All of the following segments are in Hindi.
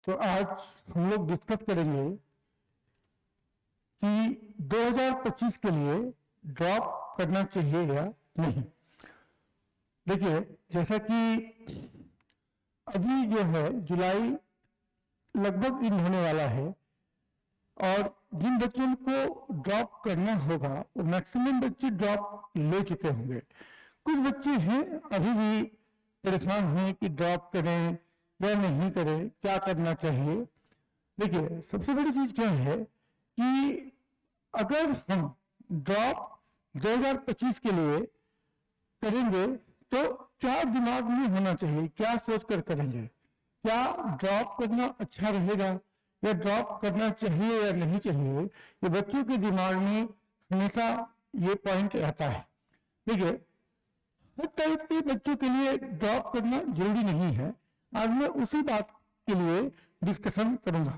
तो आज हम लोग डिस्कस करेंगे कि 2025 के लिए ड्रॉप करना चाहिए या नहीं। देखिए, जैसा कि अभी जो है जुलाई लगभग इन होने वाला है और जिन बच्चों को ड्रॉप करना होगा वो मैक्सिमम बच्चे ड्रॉप ले चुके होंगे। कुछ बच्चे हैं अभी भी परेशान हैं कि ड्रॉप करें या नहीं करें, क्या करना चाहिए। देखिए, सबसे बड़ी चीज क्या है कि अगर हम ड्रॉप 2025 के लिए करेंगे तो क्या दिमाग में होना चाहिए, क्या सोचकर करेंगे। क्या ड्रॉप करना अच्छा रहेगा या ड्रॉप करना चाहिए या नहीं चाहिए, ये बच्चों के दिमाग में हमेशा ये पॉइंट रहता है। देखिए, हर टाइप के बच्चों के लिए ड्रॉप करना जरूरी नहीं है। आज मैं उसी बात के लिए डिस्कशन करूंगा।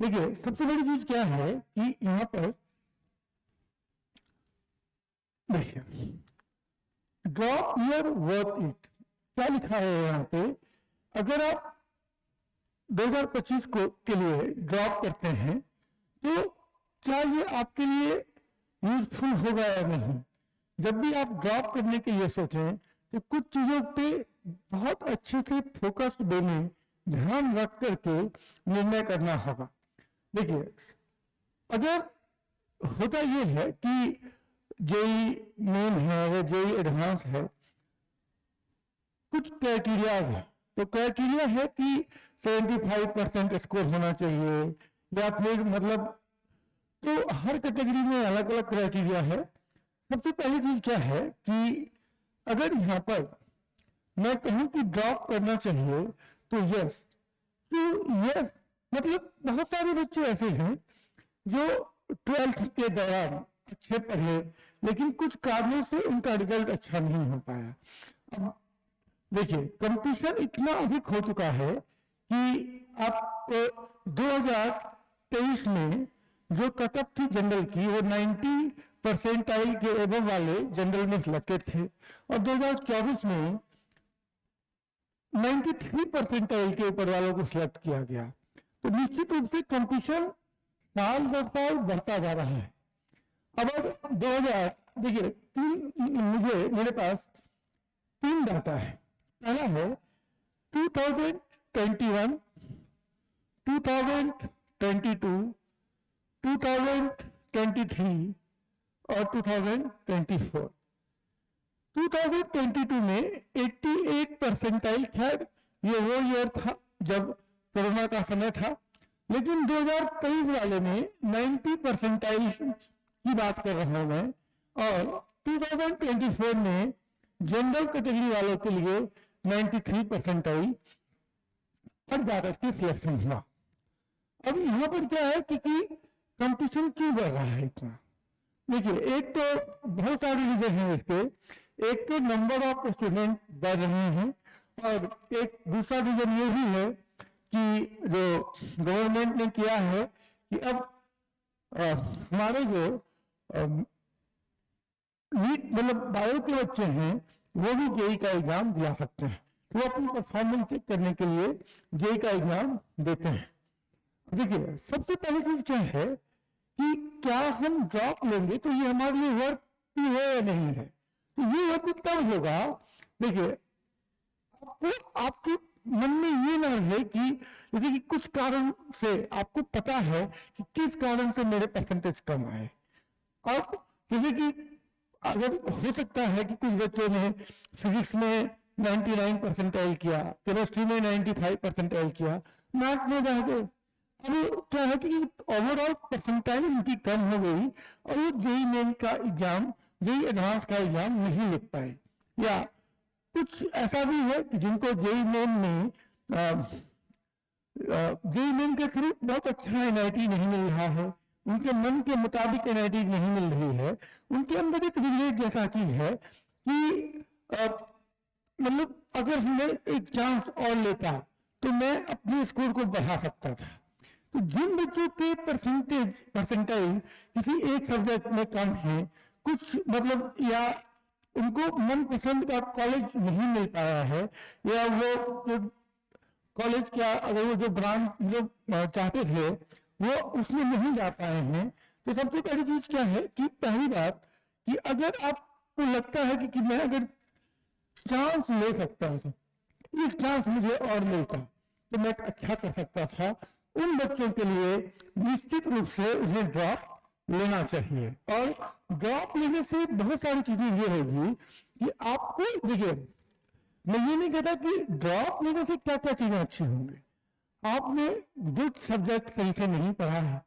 देखिए, सबसे बड़ी चीज क्या है कि यहाँ पर देखिए, ड्रॉप योर वर्थ इट क्या लिखा है यहाँ पे। अगर आप 2025 के लिए ड्रॉप करते हैं तो क्या ये आपके लिए यूजफुल होगा या नहीं। जब भी आप ड्रॉप करने के लिए सोचें तो कुछ चीजों पे बहुत अच्छे से फोकस्ड वे में ध्यान रख करके निर्णय करना होगा। देखिए, अगर होता यह है कि जेई मेन है या जेई एडवांस है, कुछ क्राइटेरिया है। तो क्राइटेरिया है कि 75% स्कोर होना चाहिए या फिर मतलब, तो हर कैटेगरी में अलग अलग क्राइटेरिया है। सबसे पहली चीज क्या है कि अगर यहाँ पर मैं कहूं कि ड्रॉप करना चाहिए तो यस, तो यस मतलब बहुत सारे बच्चे ऐसे हैं जो 12th के दौरान अच्छे पढ़े लेकिन कुछ कारणों से उनका रिजल्ट अच्छा नहीं हो पाया। अब देखिए, कंपटीशन इतना अधिक हो चुका है कि आप 2023 में जो कटअप थी जनरल की वो 90 परसेंटाइल के एबव वाले जनरल में सिलेक्टेड थे और 2024 में 93 परसेंटाइल के ऊपर वालों को सिलेक्ट किया गया। तो निश्चित रूप से कंपटीशन साल दर साल बढ़ता जा रहा है। अब 2000 देखिए, मेरे पास 3 डाटा है। पहला है 2021, 2022, 2023 और 2024। 2022 में 88 परसेंटाइल, खैर ये वो ईयर था जब कोरोना का समय था, लेकिन 2023 वाले में 90 परसेंटाइल की बात कर रहा हूं मैं, और 2024 में जनरल कैटेगरी वालों के लिए 93 परसेंटाइल पर जाकर के सिलेक्शन हुआ। अब यहाँ पर क्या है कि कंपटीशन क्यों बढ़ रहा है इतना। देखिए, एक तो बहुत सारे रीजन हैं इसके। एक तो नंबर ऑफ स्टूडेंट बढ़ रहे हैं और एक दूसरा रीजन ये भी है कि जो गवर्नमेंट ने किया है कि अब हमारे जो नीट मतलब बायो के बच्चे हैं वो भी जेई का एग्जाम दिला सकते हैं। वो अपनी परफॉर्मेंस चेक करने के लिए जेई का एग्जाम देते हैं। देखिए, सबसे पहली चीज क्या है कि क्या हम ड्रॉप लेंगे तो ये हमारे लिए वर्थ है या नहीं है। तो ये वर्थ तब होगा, देखिए, आपको आपके मन में ये ना रहे कि जैसे कि कुछ कारण से आपको पता है कि किस कारण से मेरे परसेंटेज कम आए। और जैसे कि अगर हो सकता है कि कुछ बच्चों ने फिजिक्स में 99 परसेंटाइल किया, केमिस्ट्री में 95 परसेंटाइल किया, मैथ में रह गए। अब क्या है कि ओवरऑल परसेंटाइल उनकी कम हो गई और वो जेई मेन का एग्जाम, जेई एडवांस का एग्जाम नहीं लिख पाए। या कुछ ऐसा भी है कि जिनको जेई मेन के थ्रू बहुत अच्छा एनआईटी नहीं मिल रहा है, उनके मन के मुताबिक एनआईटी नहीं मिल रही है, उनके अंदर एक रिग्रेट जैसा चीज है कि मतलब अगर मैं एक चांस और लेता तो मैं अपने स्कोर को बढ़ा सकता था। तो जिन बच्चों के परसेंटाइल किसी एक सब्जेक्ट में कम है, कुछ मतलब या उनको मनपसंद का कॉलेज नहीं मिल पाया है, या वो कॉलेज क्या अगर वो जो ब्रांच जो चाहते थे वो उसमें नहीं जा पाए हैं, तो सबसे पहली चीज क्या है कि पहली बात कि अगर आपको लगता है कि मैं अगर चांस ले सकता था, एक चांस मुझे और मिलता तो मैं अच्छा कर सकता था, उन बच्चों के लिए निश्चित रूप से उन्हें ड्रॉप लेना चाहिए। और ड्रॉप लेने से बहुत सारी चीजें ये होगी कि आपको, देखिए मैं ये नहीं कहता कि ड्रॉप लेने से क्या क्या चीजें अच्छी होंगी। आपने जो सब्जेक्ट सही से नहीं पढ़ा है,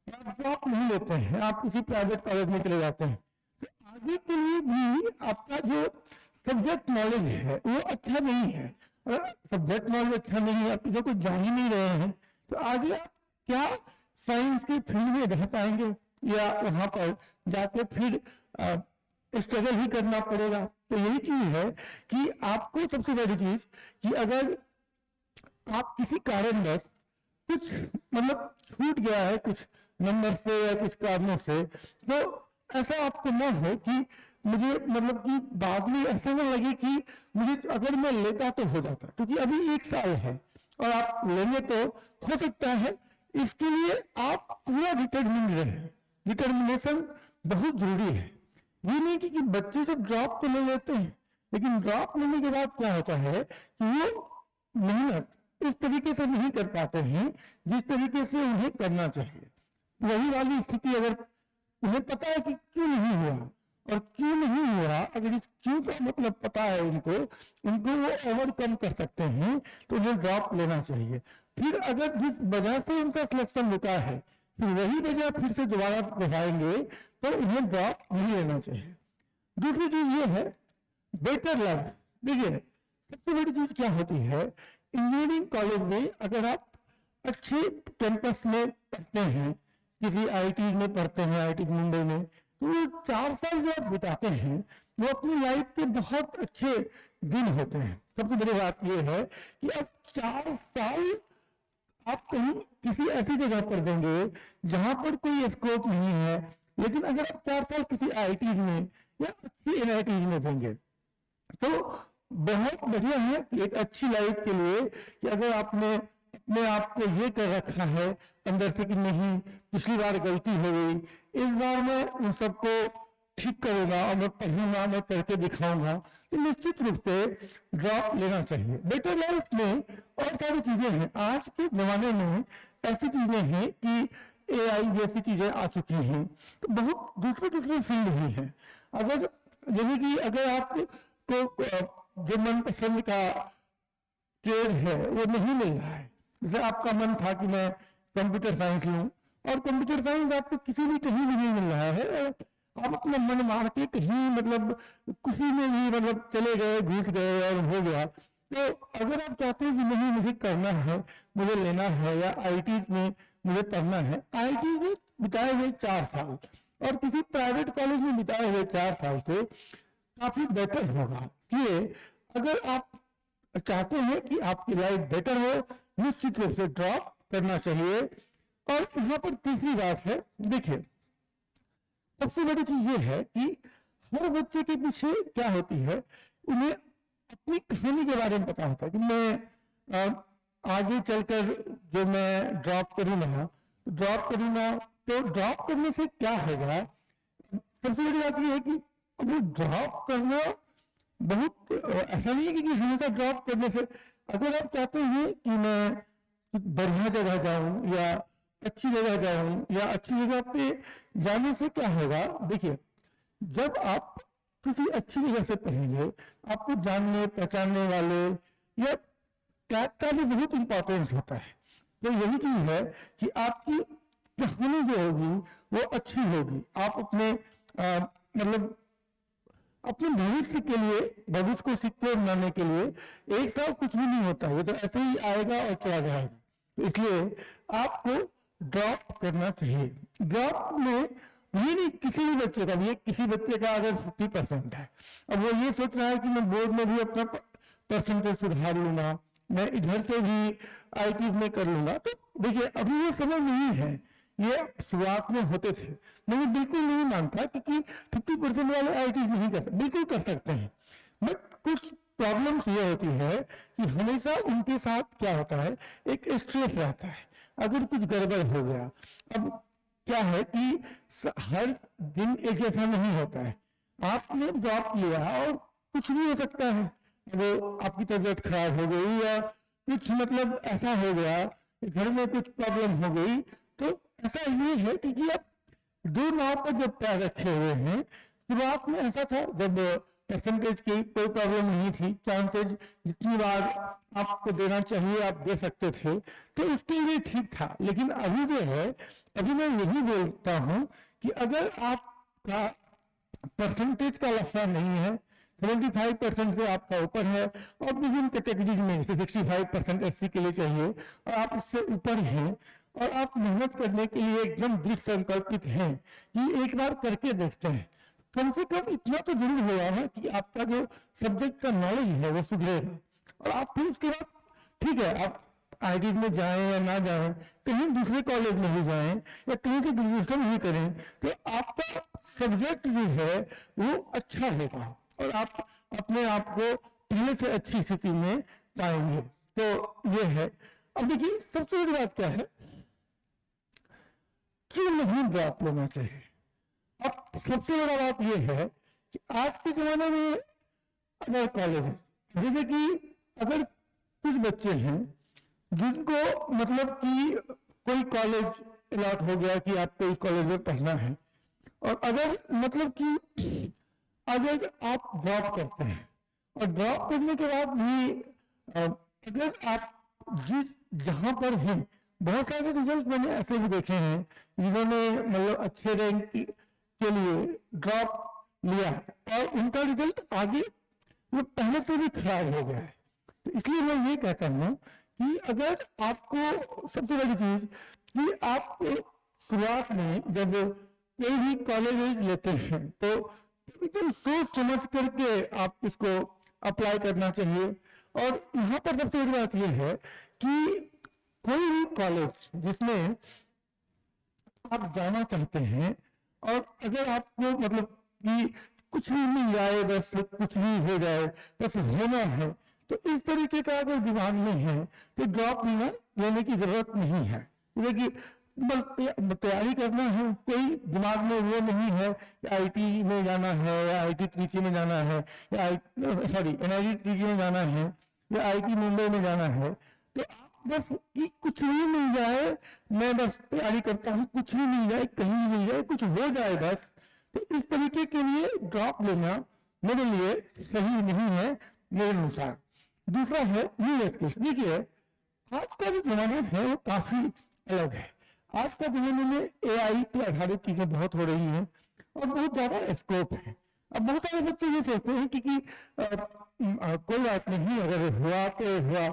आप ड्रॉप नहीं लेते हैं, आप किसी प्राइवेट कॉलेज में चले जाते हैं, तो आगे के लिए भी आपका जो सब्जेक्ट नॉलेज है वो अच्छा नहीं है। अगर सब्जेक्ट नॉलेज अच्छा नहीं है, आप जो कुछ जान ही नहीं रहे हैं, तो आगे आप क्या साइंस के फील्ड में रह पाएंगे, या वहां पर जाके फिर स्ट्रगल ही करना पड़ेगा। तो यही चीज है कि आपको सबसे बड़ी चीज कि अगर आप किसी कारणवश कुछ मतलब छूट गया है कुछ नंबर से या कुछ कारणों से, तो ऐसा आपको न हो कि मुझे मतलब कि बाद में ऐसा न लगे कि मुझे अगर मैं लेता तो हो जाता, क्योंकि अभी 1 साल है और आप लेंगे तो हो सकता है। इसके लिए आप पूरा डिटरमिन रहे, डिटर्मिनेशन बहुत जरूरी है। ये नहीं कि बच्चे सब ड्रॉप तो ले लेते हैं, लेकिन ड्रॉप लेने के बाद क्या होता है कि वो मेहनत इस तरीके से नहीं कर पाते हैं जिस तरीके से उन्हें करना चाहिए। वही वाली स्थिति अगर उन्हें पता है कि क्यों नहीं हुआ, और क्यों नहीं हुआ, अगर इस क्यों का मतलब पता है उनको वो ओवरकम कर सकते हैं, तो उन्हें ड्रॉप लेना चाहिए। फिर अगर जिस वजह से उनका सिलेक्शन रुका है, फिर वही वजह फिर से दोबारा दोहराएंगे, तो उन्हें ड्रॉप नहीं लेना चाहिए। दूसरी चीज ये है बेटर लाइफ। देखिए सबसे बड़ी चीज क्या होती है, इंजीनियरिंग कॉलेज में अगर आप अच्छे कैंपस में पढ़ते हैं, किसी आईटी में पढ़ते हैं, आईटी मुंबई में, तो ये 4 साल जो आप बिताते हैं वो अपनी लाइफ के बहुत अच्छे दिन होते हैं। सबसे बड़ी बात यह है कि अब 4 साल आप कहीं किसी ऐसी जगह पर देंगे जहां पर कोई स्कोप नहीं है, लेकिन अगर आप 4 साल किसी आईटी में या अच्छी एनआईटी में देंगे तो बहुत बढ़िया है एक अच्छी लाइफ के लिए। कि अगर आपने अपने आप को ये कर रखा है अंदर से कि नहीं पिछली बार गलती हो गई, इस बार मैं उन सबको ठीक करूंगा और मैं पढ़ूंगा, मैं करके दिखाऊंगा, तो निश्चित रूप से ड्रॉप लेना चाहिए। बेटर लाइफ में और सारी चीजें हैं, आज के जमाने में ऐसी चीजें हैं कि एआई जैसी चीजें आ चुकी हैं, तो बहुत दूसरे फील्ड भी हैं। अगर जैसे कि अगर आपको जो मनपसंद का ट्रेड है वो नहीं मिल रहा है, जैसे आपका मन था कि मैं कंप्यूटर साइंस लूं और कंप्यूटर साइंस आपको किसी भी कहीं भी नहीं मिल रहा है, आप अपना मन मार के कहीं मतलब किसी में भी मतलब चले गए, घुस गए और हो गया। तो अगर आप चाहते हैं कि नहीं मुझे करना है, मुझे लेना है, या आईटी में मुझे पढ़ना है, आईटी में बिताए हुए 4 साल और किसी प्राइवेट कॉलेज में बिताए हुए 4 साल से काफी बेटर होगा। कि अगर आप चाहते हैं कि आपकी लाइफ बेटर हो, निश्चित रूप से ड्रॉप करना चाहिए। और यहाँ पर तीसरी बात है, देखिए सबसे बड़ी चीज ये है कि हर बच्चे के पीछे क्या होती है, उन्हें अपनी कहानी के बारे में पता होता है कि मैं आगे चलकर जो मैं ड्रॉप करूंगा, तो ड्रॉप करने से क्या होगा। सबसे बड़ी बात यह है कि वो ड्रॉप करना बहुत ऐसा नहीं है कि हमेशा ड्रॉप करने से, अगर आप चाहते हैं कि मैं बढ़िया जगह जाऊं या अच्छी जगह जाऊं या अच्छी जगह पे जाने से क्या होगा, देखिए जब आप किसी अच्छी जगह से पढ़ेंगे, आपको जानने पहचानने वाले या टैग का भी बहुत इंपॉर्टेंस होता है। तो यही चीज है कि आपकी कहानी जो होगी वो अच्छी होगी। आप अपने मतलब अपने भविष्य के लिए, भविष्य को सिक्योर बनाने के लिए 1 साल कुछ भी नहीं होता, वो तो ऐसे ही आएगा और चला जाएगा। तो इसलिए आपको ड्रॉप करना चाहिए। ड्रॉप में ये नहीं किसी भी बच्चे का, ये किसी बच्चे का अगर 50% है, अब वो ये सोच रहा है कि मैं बोर्ड में भी अपना परसेंटेज सुधार लूंगा, मैं इधर से भी आईटी में कर लूंगा, तो देखिए अभी ये समय नहीं है, ये शुरुआत में होते थे। मैं बिल्कुल नहीं मानता कि 50% वाले आईटी नहीं कर सकते, बिल्कुल कर सकते हैं, बट कुछ प्रॉब्लम्स ये होती है कि हमेशा उनके साथ क्या होता है, एक स्ट्रेस रहता है अगर कुछ गड़बड़ हो गया। अब क्या है कि हर दिन एक जैसा नहीं होता है। आपने ड्रॉप लिया और कुछ भी हो सकता है, वो आपकी तबीयत खराब हो गई या कुछ मतलब ऐसा हो गया, घर में कुछ प्रॉब्लम हो गई, तो ऐसा ये है कि आप दो नाव पर जब पैर रखे हुए हैं, शुरुआत में ऐसा था जब परसेंटेज की कोई प्रॉब्लम नहीं थी, चांसेज जितनी बार आपको देना चाहिए आप दे सकते थे, तो उसके लिए ठीक था। लेकिन अभी जो है, अभी मैं यही बोलता हूं कि अगर आपका परसेंटेज का लफड़ा नहीं है, 75% से आपका ऊपर है और विभिन्न कैटेगरीज में 65% एससी के लिए चाहिए और आप इससे ऊपर हैं और आप मेहनत करने के लिए एकदम दृढ़ संकल्पित हैं कि एक बार करके देखते हैं, कम से कम इतना तो जरूर होगा ना कि आपका जो सब्जेक्ट का नॉलेज है वो सुधरेगा। और आप फिर उसके बाद ठीक है, आप आईटी में जाएं या ना जाएं, कहीं दूसरे कॉलेज में भी जाएं या कहीं से ग्रेजुएशन भी करें, तो आपका सब्जेक्ट जो है वो अच्छा होगा और आप अपने आप को पहले से अच्छी स्थिति में पाएंगे। तो ये है। अब देखिए सबसे बड़ी बात क्या है, क्यों नहीं ड्रॉप लेना चाहिए। अब सबसे बड़ा बात यह है कि आज के जमाने में अगर कॉलेज है, जैसे कि अगर कुछ बच्चे हैं जिनको मतलब कि कोई कॉलेज अलॉट हो गया कि आपको इस कॉलेज में पढ़ना है, और अगर मतलब कि अगर आप ड्रॉप करते हैं और ड्रॉप करने के बाद भी अगर आप जहां पर हैं, बहुत सारे रिजल्ट मैंने ऐसे भी देखे हैं जिन्होंने मतलब अच्छे रैंक के लिए ड्रॉप लिया और उनका रिजल्ट आगे वो पहले से भी खराब हो गया है। तो इसलिए मैं ये कहता हूँ कि अगर आपको सबसे बड़ी चीज कि आप शुरुआत में जब कोई भी कॉलेज लेते हैं तो एकदम सोच समझ करके आप इसको अप्लाई करना चाहिए। और यहाँ पर सबसे बड़ी बात यह है कि कोई भी कॉलेज जिसमें आप जाना चाहते हैं और अगर आपको मतलब कि कुछ भी मिल जाए, बस कुछ भी हो जाए, बस होना है, तो इस तरीके का अगर दिमाग में है तो ड्रॉप लेने की जरूरत नहीं है। देखिए तैयारी करना है, कोई दिमाग में वो नहीं है कि आईटी में जाना है या आईटी त्रिची में जाना है या एनआईटी त्रिची में जाना है या आईटी मुंबई में जाना है, तो बस कि कुछ भी मिल जाए, मैं बस तैयारी करता हूँ, कुछ भी मिल जाए, कहीं भी मिल जाए, कुछ हो जाए बस। तो इस तरीके के लिए ड्रॉप लेना मेरे लिए सही नहीं है मेरे अनुसार। दूसरा है न्यू स्किल्स। देखिए आज का जो जमाना है वो काफी अलग है। आज का जमाने में एआई पे आधारित चीजें बहुत हो रही हैं और बहुत ज्यादा स्कोप है। अब बहुत सारे बच्चे ये सोचते हैं कि कोई बात नहीं, अगर हुआ तो हुआ,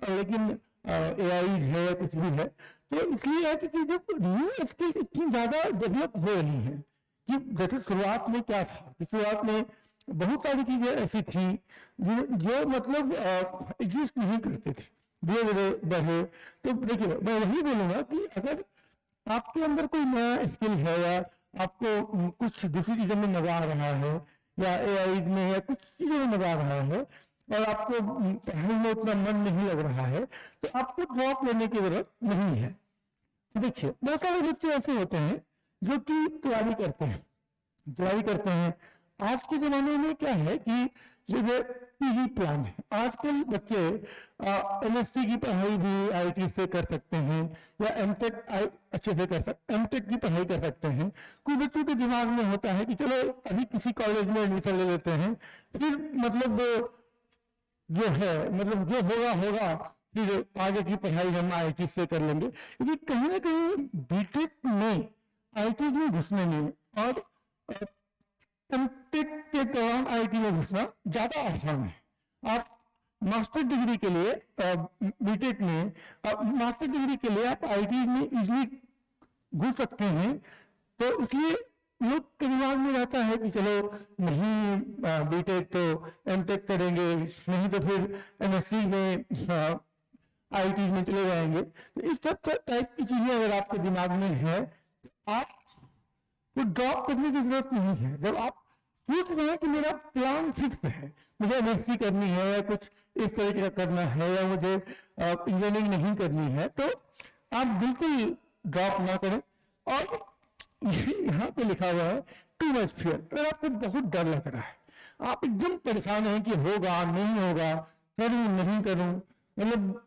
लेकिन एआई है कुछ भी है, तो इसलिए है कि जब न्यू स्किल्स इतनी ज्यादा डेवलप हो रही हैं कि जैसे शुरुआत में क्या था, शुरुआत में बहुत सारी चीजें ऐसी थी जो मतलब एग्जिस्ट नहीं करते थे, धीरे धीरे बढ़े। तो देखिए मैं यही बोलूंगा कि अगर आपके अंदर कोई नया स्किल है या आपको कुछ दूसरी चीजों में मजा आ रहा है या एआई में या कुछ चीजों में मजा आ रहा है और आपको पढ़ाई में उतना मन नहीं लग रहा है, तो आपको ड्रॉप लेने की जरूरत नहीं है। देखिए बहुत सारे बच्चे ऐसे होते हैं जो कि तैयारी करते हैं। आज के जमाने में क्या है कि जैसे पीजी प्लान है, आजकल बच्चे एमएससी की पढ़ाई भी आईटी से कर सकते हैं या एमटेक अच्छे से एमटेक की पढ़ाई कर सकते हैं। कुछ बच्चों के दिमाग में होता है कि चलो अभी किसी कॉलेज में एडमिशन ले लेते हैं, फिर मतलब जो है मतलब जो होगा फिर आगे की पढ़ाई हम आईटी से कर लेंगे। क्योंकि कहीं ना कहीं बीटेक में आईटी में घुसने में और एमटेक के दौरान आईटी में घुसना ज्यादा आसान है। आप मास्टर डिग्री के लिए बीटेक में मास्टर डिग्री के लिए आप आईटी में इजीली घुस सकते हैं। तो इसलिए लोग के दिमाग में रहता है कि चलो नहीं बीटेक तो एमटेक करेंगे, नहीं तो फिर एमएससी में आईटी में चले जाएंगे। तो इस सब टाइप की चीजें अगर आपके दिमाग में है, आप को ड्रॉप करने की जरूरत नहीं है। जब आप सोच रहे हैं कि मेरा प्लान फिक्स है, मुझे एमएससी करनी है या कुछ इस तरीके का करना है या मुझे इंजीनियरिंग नहीं करनी है, तो आप बिल्कुल ड्रॉप ना करें। और यहाँ पे लिखा हुआ है टू मच फियर, अगर आपको बहुत डर लग रहा है, आप एकदम परेशान हैं कि होगा नहीं होगा, करूं नहीं करूं, मतलब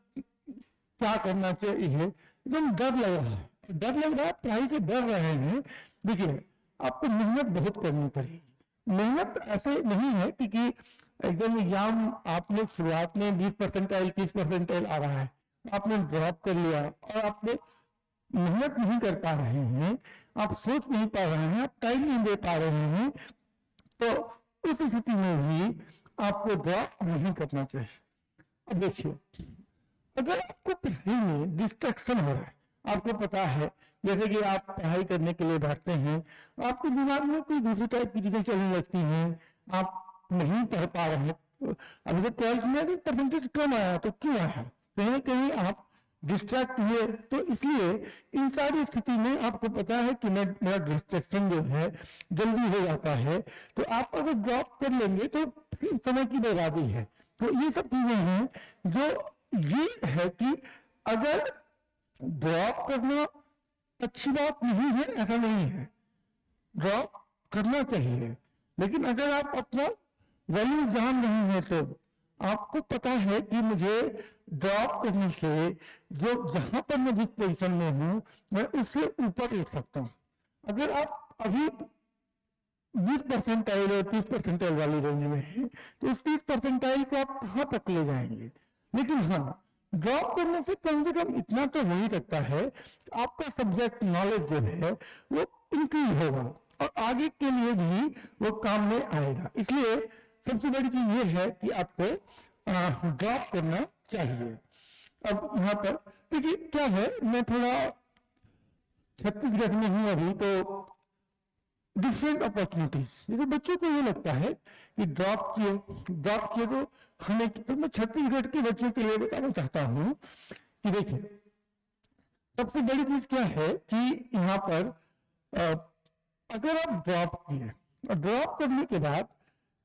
क्या करना चाहिए, एकदम डर लग रहा है, पढ़ाई से डर रहे हैं, देखिए आपको मेहनत बहुत करनी पड़ेगी। मेहनत ऐसे नहीं है कि एकदम एग्जाम आपने शुरुआत में 20% 30% आ रहा है, आपने ड्रॉप कर लिया और आपने मेहनत नहीं कर पा रहे हैं, आप सोच नहीं पा रहे हैं, आप टाइम नहीं दे पा रहे हैं, तो उस स्थिति में भी आपको ड्रॉप नहीं करना चाहिए। अब देखिए, अगर आपको पढ़ाई में डिस्ट्रैक्शन हो रहा है, आपको पता है जैसे कि आप पढ़ाई करने के लिए बैठते हैं, आपके दिमाग में कोई दूसरी टाइप की चीजें चलने लगती हैं, आप नहीं पढ़ पा रहे हैं। अभी तो 12th में परसेंटेज कम आया, तो क्यों आया? कहीं ना कहीं आप डिस्ट्रैक्ट हुए। तो इसलिए इन सारी स्थिति में आपको पता है कि मेरा डिस्ट्रैक्शन जो है जल्दी हो जाता है, तो आप अगर ड्रॉप कर लेंगे तो समय की बर्बादी है। तो ये सब चीजें हैं जो ये है कि अगर ड्रॉप करना अच्छी बात नहीं है, ऐसा नहीं है, ड्रॉप करना चाहिए, लेकिन अगर आप अपना वैल्यू जान रहे हैं तो आपको पता है कि मुझे ड्रॉप करने से जो जहां पर मैं जिस पोजीशन में हूं मैं उससे ऊपर उठ सकता हूं। अगर आप अभी 20% और 30% वाली रेंज में है तो उस 30% को आप कहां तक ले जाएंगे? लेकिन हाँ, ड्रॉप करने से कम इतना तो हो ही सकता है, आपका सब्जेक्ट नॉलेज जो है वो इंक्रीज होगा और आगे के लिए भी वो काम में आएगा। इसलिए सबसे बड़ी चीज ये है कि आपको ड्रॉप करना चाहिए। अब यहाँ पर देखिए क्या है, मैं थोड़ा छत्तीसगढ़ में हूँ अभी, तो डिफरेंट अपॉर्चुनिटीज, जैसे बच्चों को ये लगता है कि ड्रॉप किए तो हमें, तो मैं छत्तीसगढ़ के बच्चों के लिए बताना चाहता हूँ कि देखिए सबसे बड़ी चीज क्या है कि यहाँ पर अगर आप ड्रॉप किए और ड्रॉप करने के बाद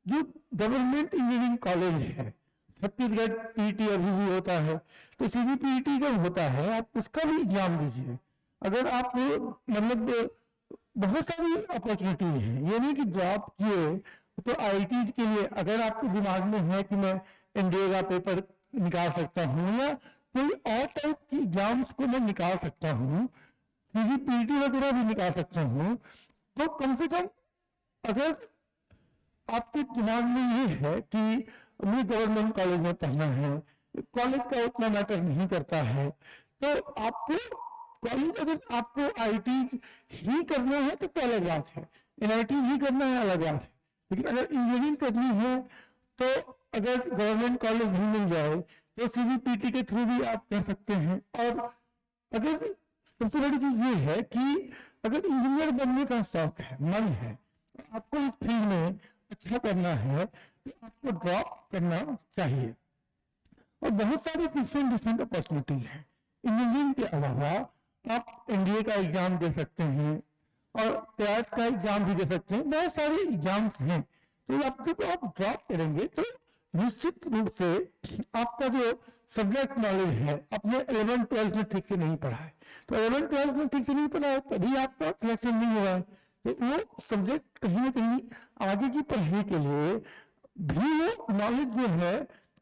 जो गवर्नमेंट इंजीनियरिंग कॉलेज है, छत्तीसगढ़ पीईटी अभी भी होता है, तो सीजीपीईटी जब होता है आप उसका भी एग्जाम दीजिए। अगर आप मतलब बहुत सारी अपॉर्चुनिटीज हैं, ये नहीं कि ड्रॉप किए तो आईआईटीज के लिए अगर आपके दिमाग में है कि मैं एनडीए का पेपर निकाल सकता हूँ या कोई और टाइप की एग्जाम्स को मैं निकाल सकता हूँ, सीजीपीईटी वगैरह भी निकाल सकता हूँ, तो कम से कम अगर आपके दिमाग में ये है कि मुझे गवर्नमेंट कॉलेज में पढ़ना है, कॉलेज का उतना मैटर नहीं करता है, तो आपको कॉलेज, अगर आपको आईआईटी ही करना है तो अलग बात है, एनआईटी ही करना है अलग बात है, लेकिन अगर इंजीनियरिंग करनी है तो अगर गवर्नमेंट कॉलेज नहीं मिल जाए तो सीजीपीटी के थ्रू भी आप कर सकते हैं। और अगर सबसे बड़ी चीज ये है कि अगर इंजीनियर बनने का शौक है, मन है, आपको इस फील्ड में अच्छा करना है तो आपको ड्रॉप करना चाहिए। और बहुत सारी डिफरेंट अपॉर्चुनिटीज हैं। इंजीनियरिंग के अलावा आप एनडीए का एग्जाम दे सकते हैं और कैट का एग्जाम भी दे सकते हैं, बहुत सारे एग्जाम्स हैं। तो जब आप ड्रॉप करेंगे तो निश्चित रूप से आपका जो सब्जेक्ट नॉलेज है, अपने 11th-12th में ठीक से नहीं पढ़ा है, तो 11th-12th में ठीक से नहीं पढ़ा है तभी आपका सिलेक्शन नहीं हुआ है, तो वो सब्जेक्ट कहीं ना कहीं आगे की पढ़ाई के लिए भी वो नॉलेज जो है,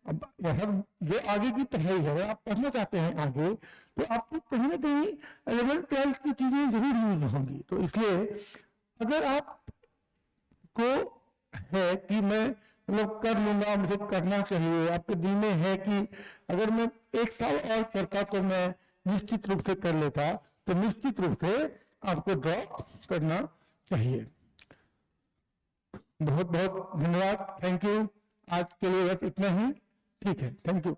अब जो आगे की पढ़ाई है, आप पढ़ना चाहते हैं आगे, तो आपको कहीं ना कहीं 11th-12th की चीजें जरूर यूज होंगी। तो इसलिए अगर आप को है कि मैं मतलब कर लूंगा, मुझे करना चाहिए, आपके दिल में है कि अगर मैं 1 साल और करता तो मैं निश्चित रूप से कर लेता, तो निश्चित रूप से आपको ड्रॉप करना चाहिए। बहुत बहुत धन्यवाद, थैंक यू। आज के लिए बस इतना ही, ठीक है, थैंक यू।